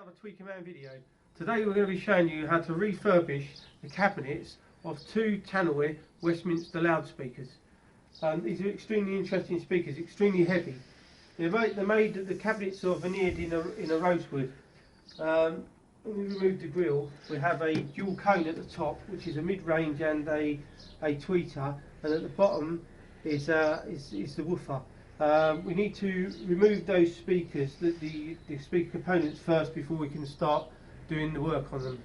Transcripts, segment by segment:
Another Tweaker Man video. Today we're going to be showing you how to refurbish the cabinets of two Tannoy Westminster loudspeakers. These are extremely interesting speakers, extremely heavy. The cabinets are veneered in a rosewood. When we remove the grille, we have a dual cone at the top, which is a mid-range and a tweeter, and at the bottom is the woofer. We need to remove those speakers, the speaker components first, before we can start doing the work on them.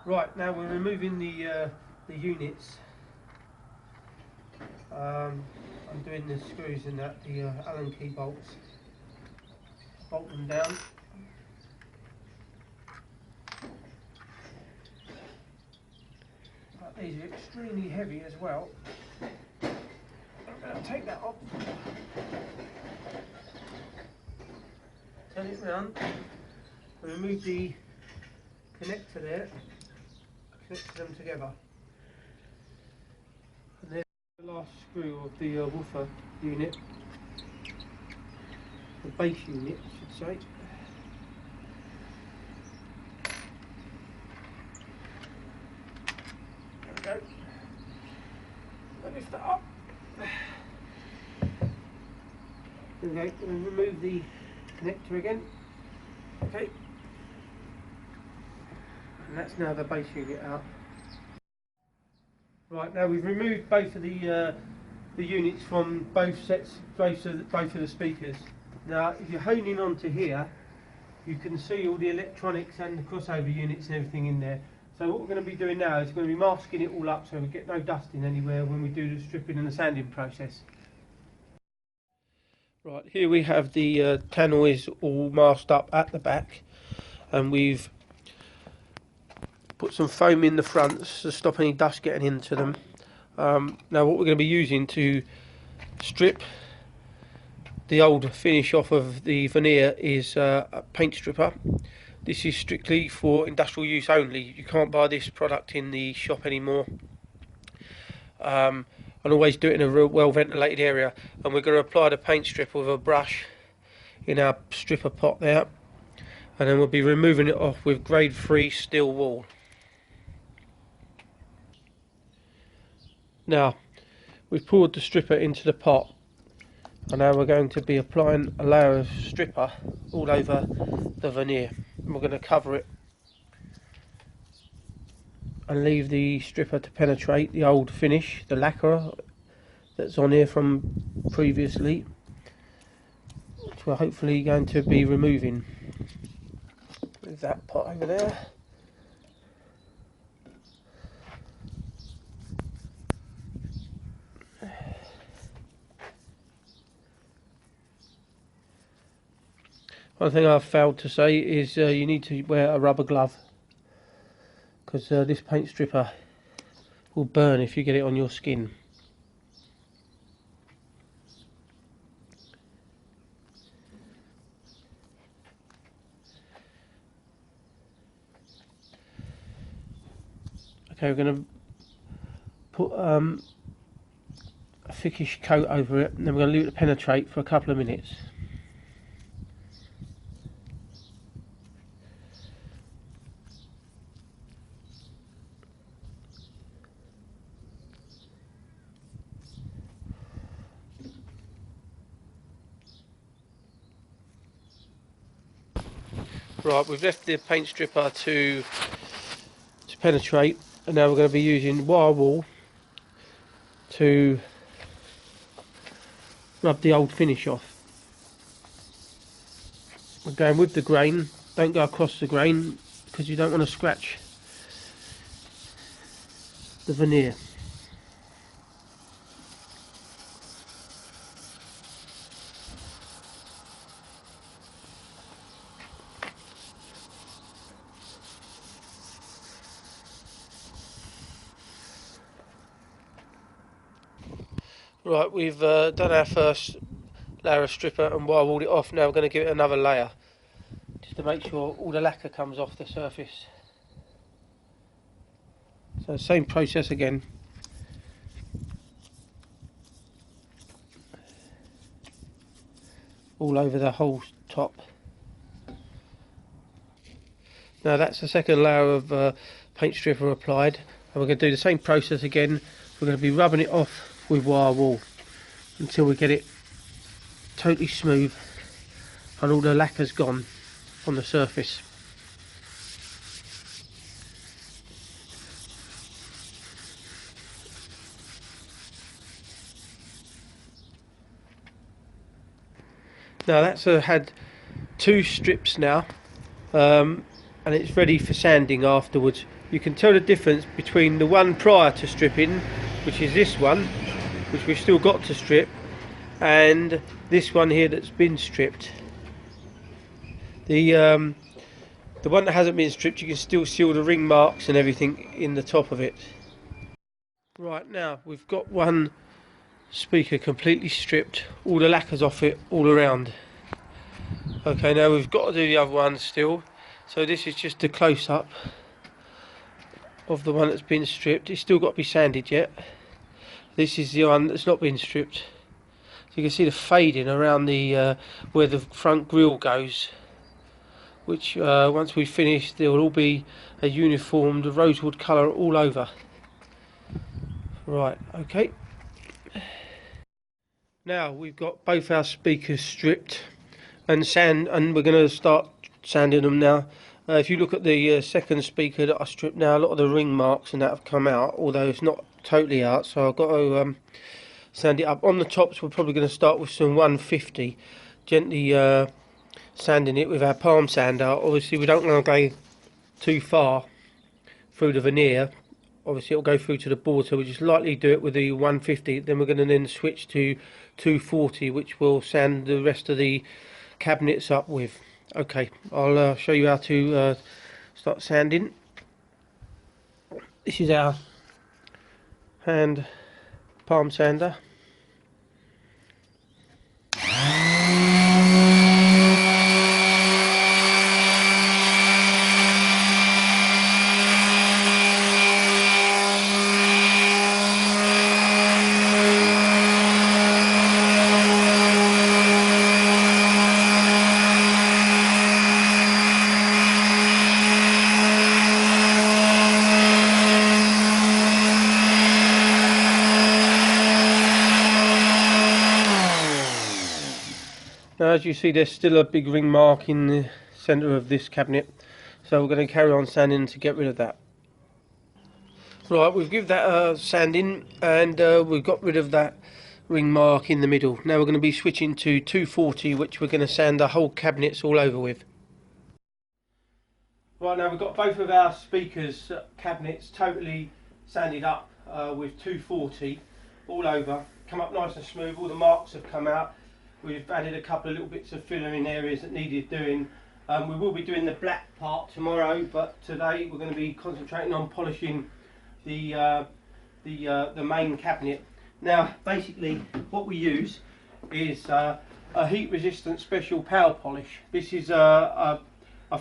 Right, now we're removing the units. I'm doing the screws and the Allen key bolts. Bolt them down. But these are extremely heavy as well. I'm going to take that off, turn it round, and remove the connector there, connect them together. And there's the last screw of the woofer unit, the base unit I should say. There we go. I'll lift that up. Okay, and remove the connector again. Okay, and that's now the base unit out. Right, now we've removed both of the units from both sets, both of the speakers. Now, if you're honing onto here, you can see all the electronics and the crossover units and everything in there. So what we're going to be doing now is we're going to be masking it all up so we get no dusting anywhere when we do the stripping and the sanding process. Right, here we have the tannoys all masked up at the back, and we've put some foam in the fronts to stop any dust getting into them. Now what we're going to be using to strip the old finish off of the veneer is a paint stripper. This is strictly for industrial use only. You can't buy this product in the shop anymore. And always do it in a real well ventilated area, and we're going to apply the paint stripper with a brush in our stripper pot there, and then we'll be removing it off with grade 3 steel wool. Now we've poured the stripper into the pot, and now we're going to be applying a layer of stripper all over the veneer, and we're going to cover it and leave the stripper to penetrate the old finish, the lacquer that's on here from previously, which we're hopefully going to be removing. Move that pot over there. One thing I've failed to say is you need to wear a rubber glove, because this paint stripper will burn if you get it on your skin. Okay, we're going to put a thickish coat over it, and then we're going to leave it to penetrate for a couple of minutes. Right, we've left the paint stripper to penetrate, and now we're going to be using wire wool to rub the old finish off. We're going with the grain, don't go across the grain because you don't want to scratch the veneer. Right, we've done our first layer of stripper and wire walled it off. Now we're going to give it another layer, just to make sure all the lacquer comes off the surface. So same process again. All over the whole top. Now that's the second layer of paint stripper applied, and we're going to do the same process again. We're going to be rubbing it off with wire wool until we get it totally smooth and all the lacquer's gone on the surface. Now that's had 2 strips now, and it's ready for sanding afterwards. You can tell the difference between the one prior to stripping, which is this one, which we've still got to strip, and this one here that's been stripped. The one that hasn't been stripped, you can still see all the ring marks and everything in the top of it. Right, now we've got one speaker completely stripped, all the lacquer's off it all around. Okay, now we've got to do the other one still, so this is just a close-up of the one that's been stripped. It's still got to be sanded yet. This is the one that's not been stripped. So you can see the fading around the where the front grille goes, which once we finish there will all be a uniformed rosewood colour all over. Right, okay. Now we've got both our speakers stripped and we're going to start sanding them now. If you look at the second speaker that I stripped now, a lot of the ring marks and that have come out, although it's not totally out, so I've got to sand it up. On the tops we're probably going to start with some 150, gently sanding it with our palm sander. Obviously we don't want to go too far through the veneer, obviously it'll go through to the board, so we just lightly do it with the 150. Then we're going to then switch to 240, which will sand the rest of the cabinets up with. Okay, I'll show you how to start sanding. This is our hand palm sander. Now as you see, there's still a big ring mark in the centre of this cabinet, so we're going to carry on sanding to get rid of that. Right, we've given that sanding, and we've got rid of that ring mark in the middle. Now we're going to be switching to 240, which we're going to sand the whole cabinets all over with. Right, now we've got both of our speakers cabinets totally sanded up with 240 all over. Come up nice and smooth, all the marks have come out. We've added a couple of little bits of filler in areas that needed doing. We will be doing the black part tomorrow, but today we're going to be concentrating on polishing the main cabinet. Now basically what we use is a heat resistant special power polish. This is a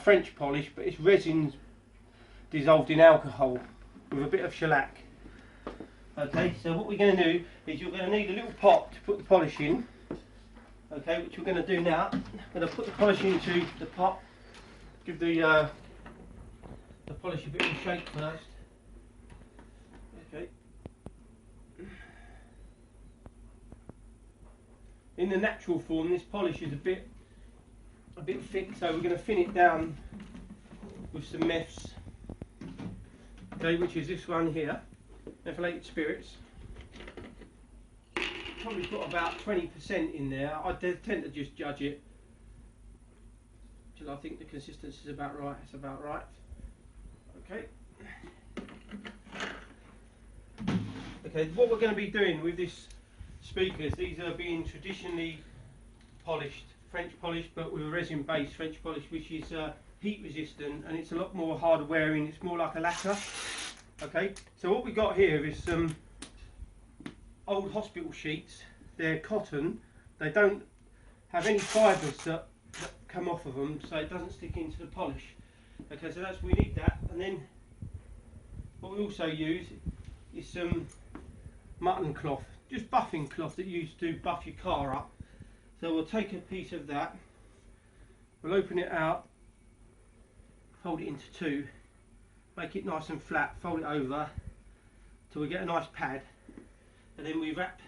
French polish, but it's resin dissolved in alcohol with a bit of shellac. Okay, so what we're going to do is you're going to need a little pot to put the polish in. Okay, which we're going to do now. I'm going to put the polish into the pot, give the polish a bit of a shake first. Okay. In the natural form, this polish is a bit thick, so we're going to thin it down with some meths. Okay, which is this one here, methylated spirits. Probably put about 20% in there. I tend to just judge it till I think the consistency is about right. It's about right. Okay. Okay, what we're going to be doing with this speakers, these are being traditionally polished, French polish, but with a resin based French polish, which is heat resistant, and it's a lot more hard wearing. It's more like a lacquer. Okay, so what we got here is some old hospital sheets. They're cotton, they don't have any fibres that come off of them, so it doesn't stick into the polish. Okay, so we need that. And then what we also use is some mutton cloth, just buffing cloth that you use to buff your car up. So we'll take a piece of that, we'll open it out, fold it into two, make it nice and flat, fold it over till we get a nice pad, and then we wrap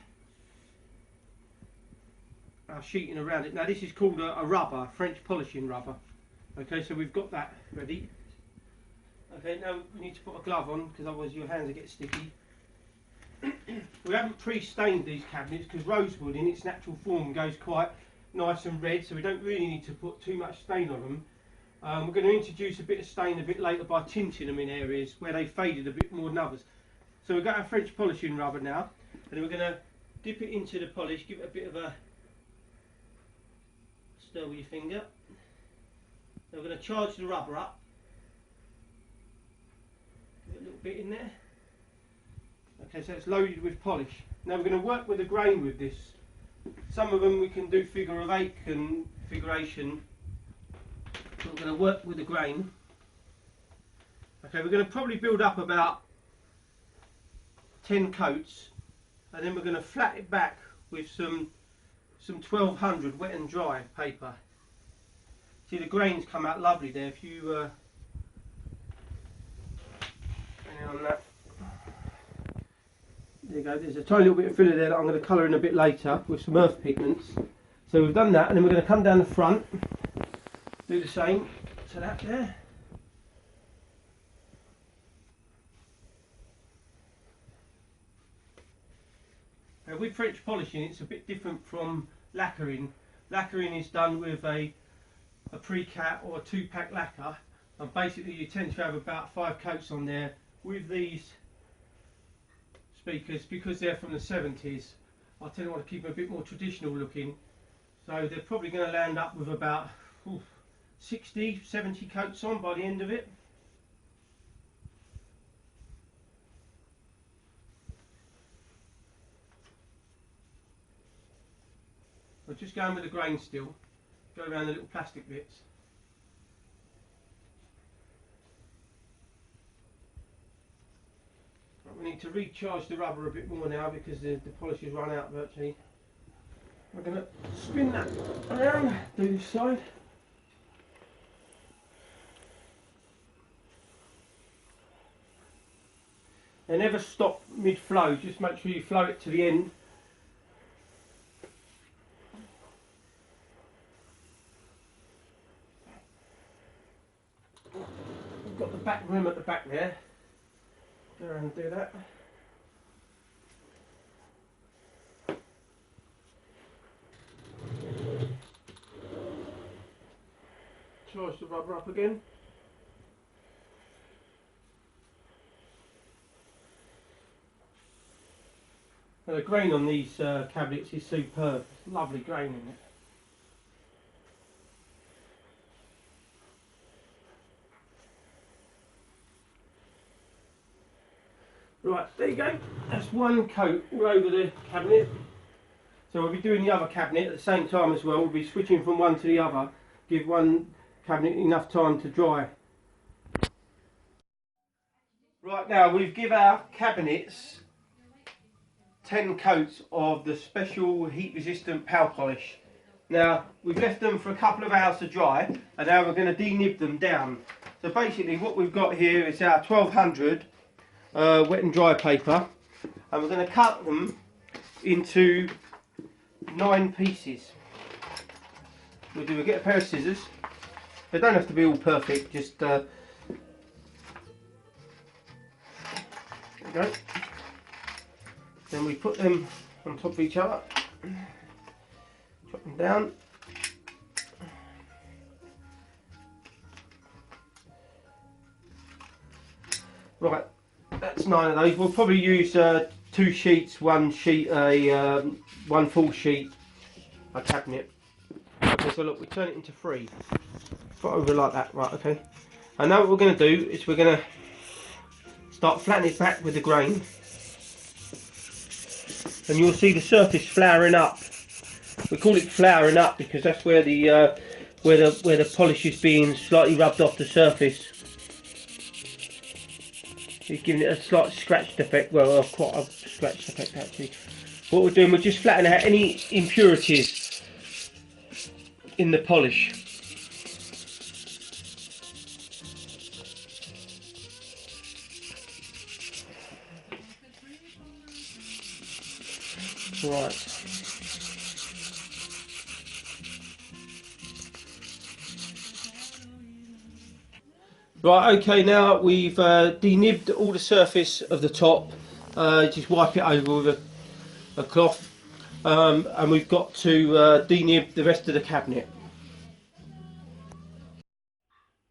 our sheeting around it. Now this is called a rubber, French polishing rubber. Okay, so we've got that ready. Okay, now we need to put a glove on because otherwise your hands will get sticky. We haven't pre-stained these cabinets because rosewood in its natural form goes quite nice and red, so we don't really need to put too much stain on them. We're going to introduce a bit of stain a bit later by tinting them in areas where they faded a bit more than others. So we've got our French polishing rubber now, and then we're going to dip it into the polish, give it a bit of a stir with your finger. Then we're going to charge the rubber up, give it a little bit in there. Okay, so it's loaded with polish. Now we're going to work with a grain with this. Some of them we can do figure of 8 configuration, but we're going to work with a grain. Okay, we're going to probably build up about 10 coats, and then we're going to flat it back with some 1200 wet and dry paper. See, the grains come out lovely there. If you hang on that. There you go, there's a tiny little bit of filler there that I'm going to colour in a bit later with some earth pigments. So we've done that, and then we're going to come down the front, do the same to that there. Now with French polishing, it's a bit different from lacquering. Lacquering is done with a pre-cat or a 2-pack lacquer, and basically you tend to have about 5 coats on there. With these speakers, because they're from the 70s, I tend to want to keep them a bit more traditional looking, so they're probably going to land up with about 60, 70 coats on by the end of it. We're just going with the grain still, go around the little plastic bits. We need to recharge the rubber a bit more now because the polish has run out virtually. We're going to spin that around, do this side. And never stop mid-flow, just make sure you flow it to the end. We've got the back rim at the back there. Go around and do that. Charge the rubber up again. Now the grain on these cabinets is superb. Lovely grain in it. Right, there you go. That's one coat all over the cabinet. So we'll be doing the other cabinet at the same time as well. We'll be switching from one to the other. Give one cabinet enough time to dry. Right, now we've give our cabinets 10 coats of the special heat resistant power polish. Now we've left them for a couple of hours to dry, and now we're going to denib them down. So basically what we've got here is our 1200 wet and dry paper, and we're going to cut them into 9 pieces. We'll get a pair of scissors. They don't have to be all perfect, just there we go. Then we put them on top of each other, chop them down. Right, that's 9 of those. We'll probably use 2 sheets, one sheet, one full sheet, a cabinet. Okay, so look, we turn it into 3. Put over like that, right? Okay. And now what we're going to do is we're going to start flattening it back with the grain, and you'll see the surface flouring up. We call it flouring up because that's where the polish is being slightly rubbed off the surface. It's giving it a slight scratched effect, well, quite a scratched effect actually. What we're doing, we're just flattening out any impurities in the polish. Right. Right, okay, now we've denibbed all the surface of the top. Just wipe it over with a cloth. And we've got to denib the rest of the cabinet.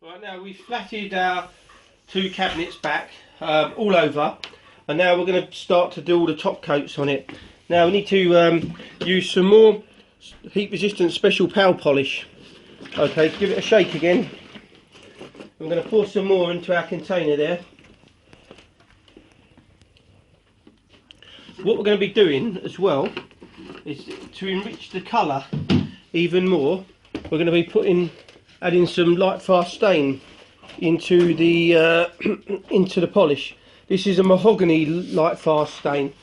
Right, now we've flatted our two cabinets back all over, and now we're going to start to do all the top coats on it. Now we need to use some more heat resistant special powder polish. Okay, give it a shake again. I'm going to pour some more into our container there. What we're going to be doing as well is to enrich the colour even more. We're going to be adding some light fast stain into the into the polish. This is a mahogany light fast stain,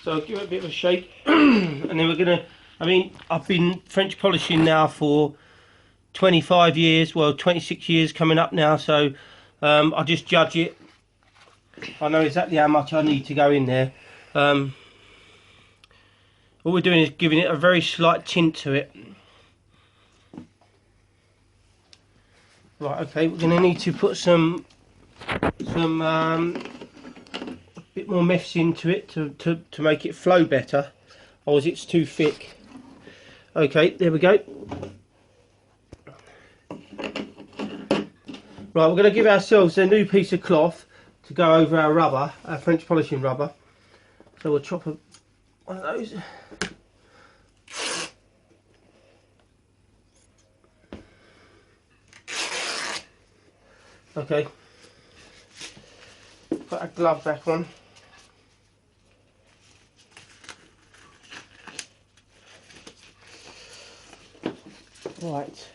so I'll give it a bit of a shake. And then we're going to, I've been French polishing now for 25 years, well 26 years coming up now, so I just judge it. I know exactly how much I need to go in there. All we're doing is giving it a very slight tint to it. Right, okay, we're going to need to put some bit more meths into it to make it flow better, or it's too thick. Okay, there we go. Right, we're going to give ourselves a new piece of cloth to go over our rubber, our French polishing rubber. So we'll chop one of those. Okay, put our glove back on. Right,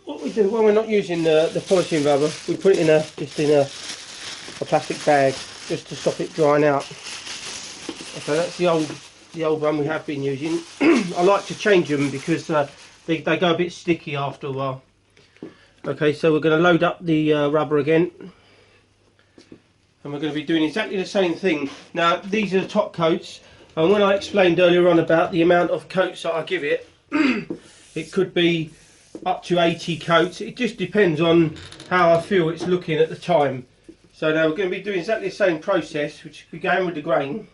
what we do when we're not using the polishing rubber, we put it just in a plastic bag just to stop it drying out. So that's the old one we have been using. I like to change them because they go a bit sticky after a while. Okay, so we're going to load up the rubber again, and we're going to be doing exactly the same thing. Now these are the top coats, and when I explained earlier on about the amount of coats that I give it, it could be up to 80 coats. It just depends on how I feel it's looking at the time. So now we're going to be doing exactly the same process, which we're going with the grain.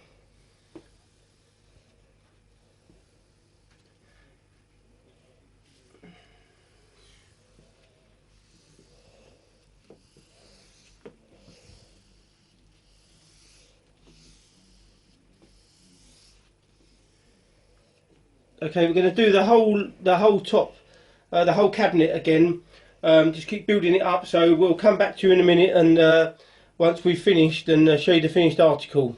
Okay, we're going to do the whole top, the whole cabinet again. Just keep building it up. So we'll come back to you in a minute, and once we've finished, and show you the finished article.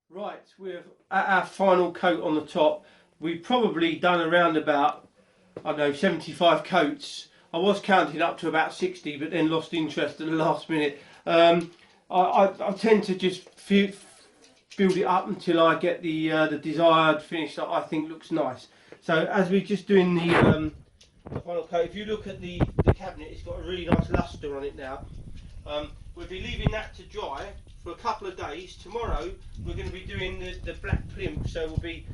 Right, we're at our final coat on the top. We've probably done around about, I don't know, 75 coats. I was counting up to about 60, but then lost interest at the last minute. I tend to just build it up until I get the desired finish that I think looks nice. So as we're just doing the final coat, if you look at the cabinet, it's got a really nice lustre on it now. We'll be leaving that to dry for a couple of days. Tomorrow we're going to be doing the black plinth, so we'll be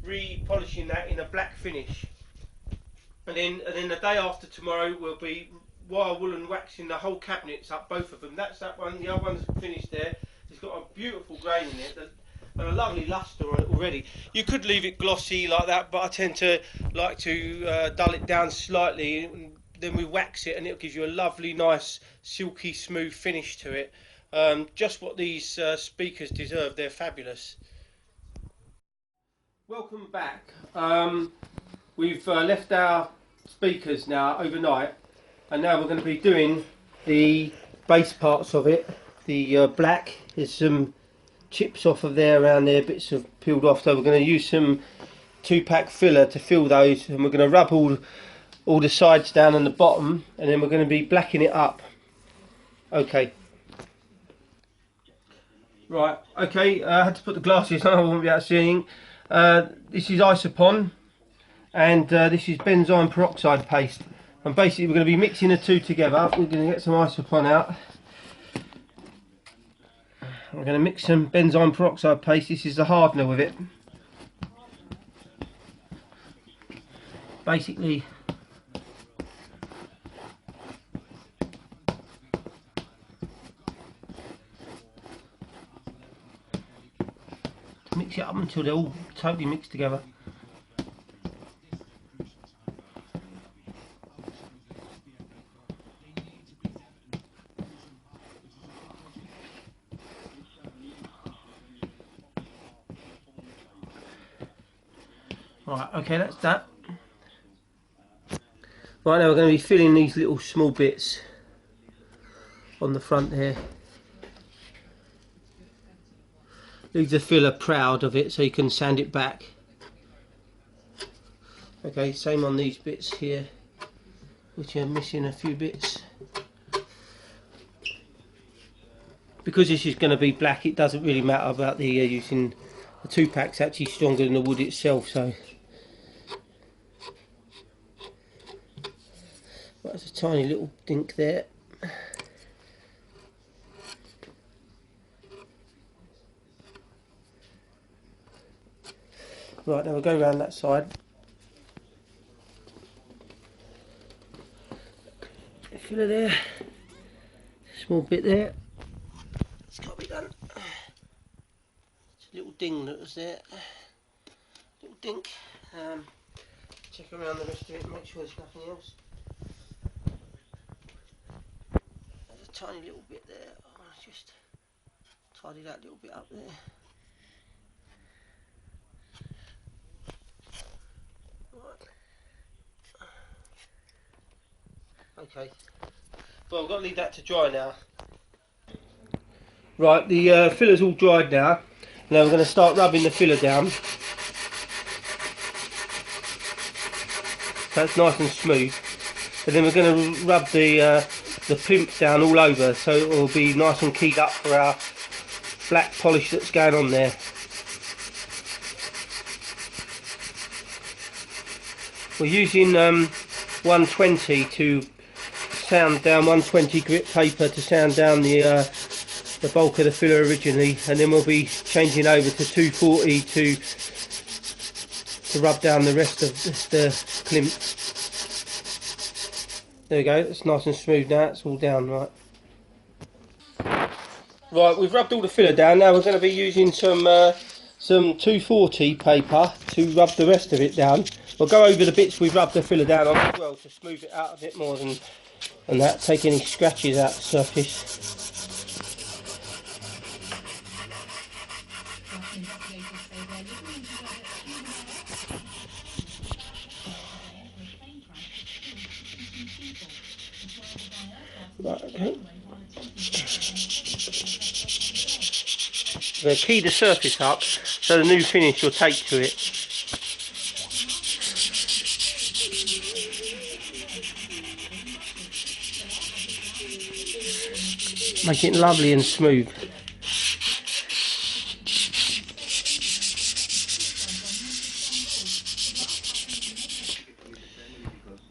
re-polishing that in a black finish. And then the day after tomorrow we'll be wire wool and waxing the whole cabinets up, both of them. That's that one, the other one's finished there. It's got a beautiful grain in it and a lovely lustre on it already. You could leave it glossy like that, but I tend to like to dull it down slightly, and then we wax it and it gives you a lovely, nice, silky, smooth finish to it. Just what these speakers deserve. They're fabulous. Welcome back. We've left our speakers now overnight, and now we're going to be doing the base parts of it. The black, there's some chips off of there, around there, bits have peeled off, so we're going to use some 2-pack filler to fill those, and we're going to rub all the sides down on the bottom, and then we're going to be blacking it up. Okay. Right, okay, I had to put the glasses on, I won't be able to see anything. This is isopon, and this is benzoyl peroxide paste. And basically we're going to be mixing the two together. We're going to get some isopon out. We're going to mix some benzoyl peroxide paste. This is the hardener with it. basically mix it up until they're all totally mixed together. Right, okay, that's that. Right, now we're going to be filling these little small bits on the front here. Leave the filler proud of it so you can sand it back. Okay, same on these bits here, which are missing a few bits. Because this is going to be black, it doesn't really matter about the using the 2-pack's actually stronger than the wood itself, so there's a tiny little dink there. Right, now we'll go around that side. Filler there, small bit there. It's got to be done. It's a little ding that was there. Little dink. Check around the rest of it, make sure there's nothing else. There's a tiny little bit there. I'll just tidy that little bit up there. Okay, well, I've got to leave that to dry now. Right, the filler's all dried now. Now we're going to start rubbing the filler down. So it's nice and smooth. And then we're going to rub the plinth down all over so it will be nice and keyed up for our black polish that's going on there. We're using 120 to sound down, 120 grit paper to sound down the bulk of the filler originally, and then we'll be changing over to 240 to rub down the rest of the plinth. There we go, it's nice and smooth now, it's all down right. Right, we've rubbed all the filler down, now we're going to be using some 240 paper to rub the rest of it down. We'll go over the bits we've rubbed the filler down on as well to smooth it out a bit more than that, take any scratches out of the surface. Right, okay. We'll key the surface up so the new finish will take to it. Make it lovely and smooth.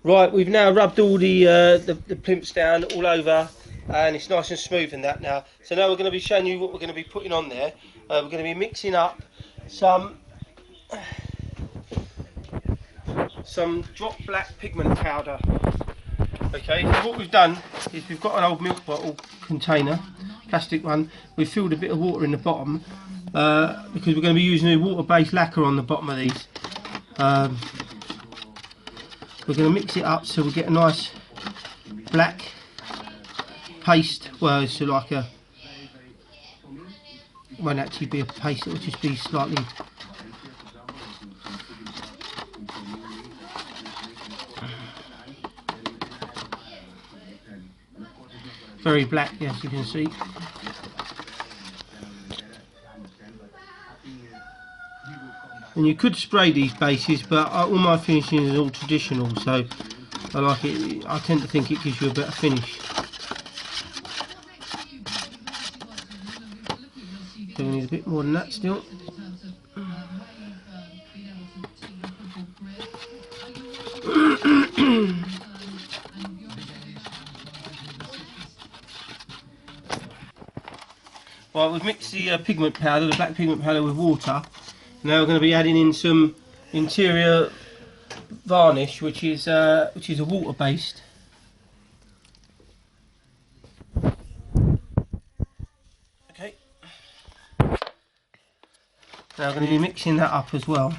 Right, we've now rubbed all the plinths down all over, and it's nice and smooth in that now. So now we're going to be showing you what we're going to be putting on there. We're going to be mixing up some drop black pigment powder. Okay, so what we've done is we've got an old milk bottle container, plastic one. We've filled a bit of water in the bottom because we're going to be using a water-based lacquer on the bottom of these. We're going to mix it up so we get a nice black paste. Well, it's like a, it won't actually be a paste, it will just be slightly very black, yes, you can see. And you could spray these bases, but all my finishing is all traditional, so I like it. I tend to think it gives you a better finish. So we need a bit more than that still. Right, we've mixed the pigment powder, the black pigment powder, with water. Now we're going to be adding in some interior Varnish, which is a water based. Okay. Now I'm going to be mixing that up as well.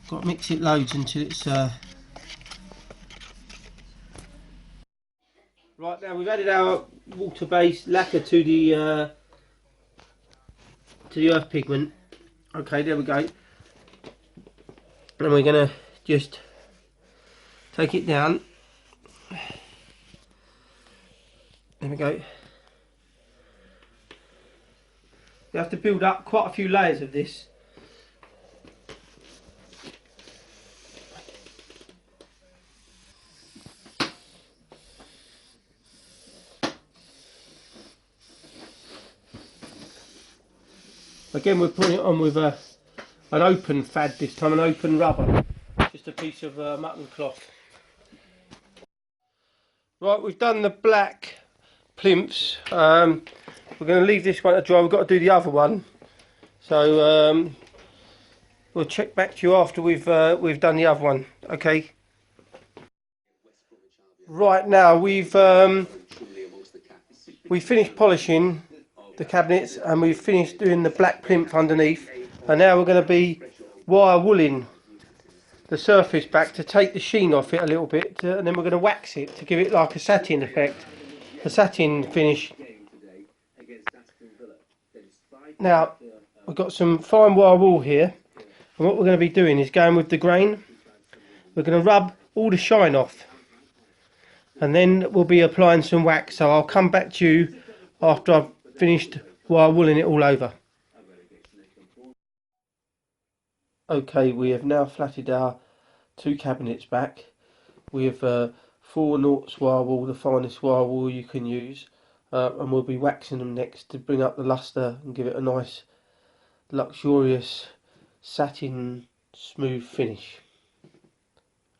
Got to mix it loads until it's right. Now we've added our water-based lacquer to the earth pigment. Okay, there we go. And we're gonna just take it down. There we go. You have to build up quite a few layers of this. Again, we're putting it on with an open fad this time, an open rubber, just a piece of mutton cloth. Right, we've done the black plinths. We're going to leave this one to dry. We've got to do the other one, so we'll check back to you after we've done the other one. Okay. Right, now we finished polishing the cabinets and we've finished doing the black plinth underneath, and now we're going to be wire wooling the surface back to take the sheen off it a little bit, and then we're going to wax it to give it like a satin effect, a satin finish. Now we've got some fine wire wool here, and what we're going to be doing is going with the grain. We're going to rub all the shine off, and then we'll be applying some wax. So I'll come back to you after I've finished wire wooling it all over. Okay, we have now flatted our two cabinets back with 4 noughts wire wool, the finest wire wool you can use, and we'll be waxing them next to bring up the lustre and give it a nice luxurious satin smooth finish.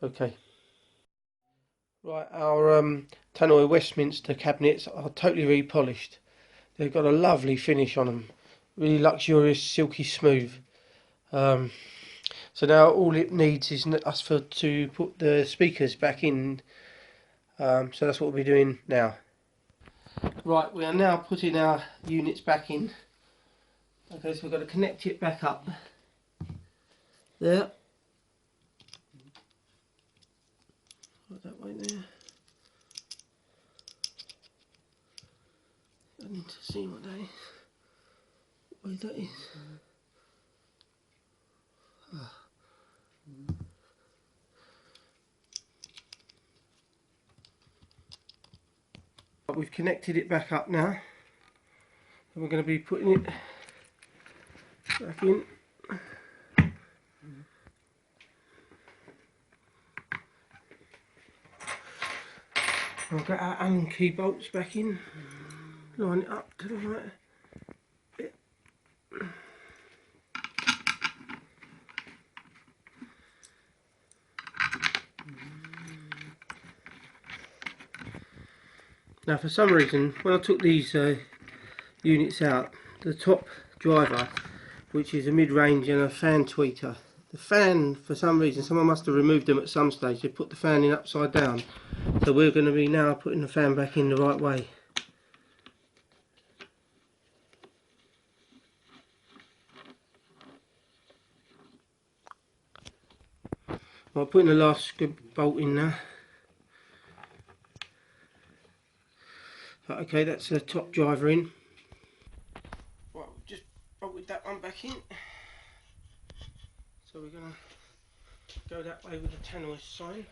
Okay. Right, our Tannoy Westminster cabinets are totally repolished. They've got a lovely finish on them, really luxurious, silky smooth. So now all it needs is us to put the speakers back in. So that's what we'll be doing now. Right, we are now putting our units back in. Okay, so we've got to connect it back up. There. Right that way there. I need to see what that is. What way that is. We've connected it back up now, and we're going to be putting it back in. We'll get our Allen key bolts back in, line it up to the right bit. Now for some reason, when I took these units out, the top driver, which is a mid-range and a fan tweeter, the fan, for some reason, someone must have removed them at some stage. They put the fan in upside down, so we're going to be now putting the fan back in the right way. I'm putting the last bolt in now. Okay, that's the top driver in. Right, we've just bolted that one back in. So we're going to go that way with the Tannoy sign.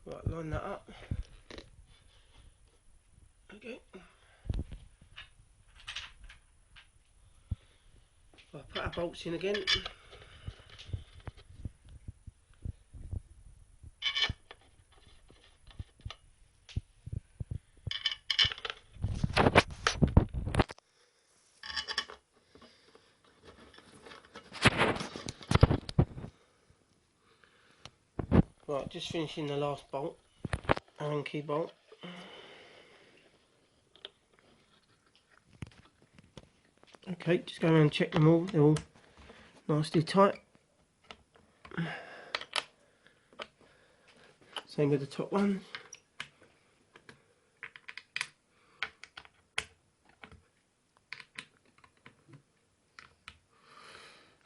Right, line that up. Okay. I'll put our bolts in again. Right, just finishing the last bolt, Allen key bolt. Okay, just go around and check them all, they're all nicely tight. Same with the top one.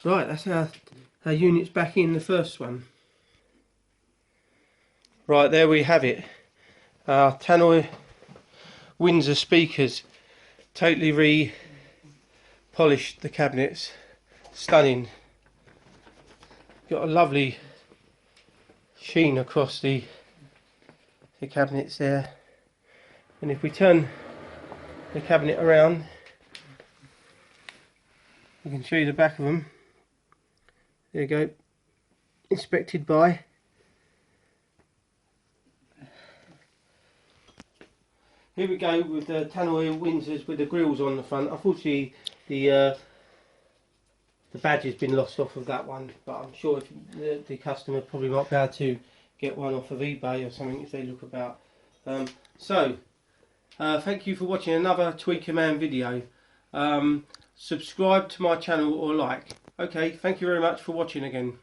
Right, that's our unit's back in the first one. Right, there we have it. Our Tannoy Windsor speakers. Totally re-polished the cabinets. Stunning. Got a lovely sheen across the cabinets there. And if we turn the cabinet around, I can show you the back of them. There you go. Inspected by. Here we go with the Tannoy Windsors with the grills on the front. Unfortunately, the badge has been lost off of that one, but I'm sure if the customer probably might be able to get one off of eBay or something if they look about. Thank you for watching another Tweaker Man video. Subscribe to my channel or like. Okay, thank you very much for watching again.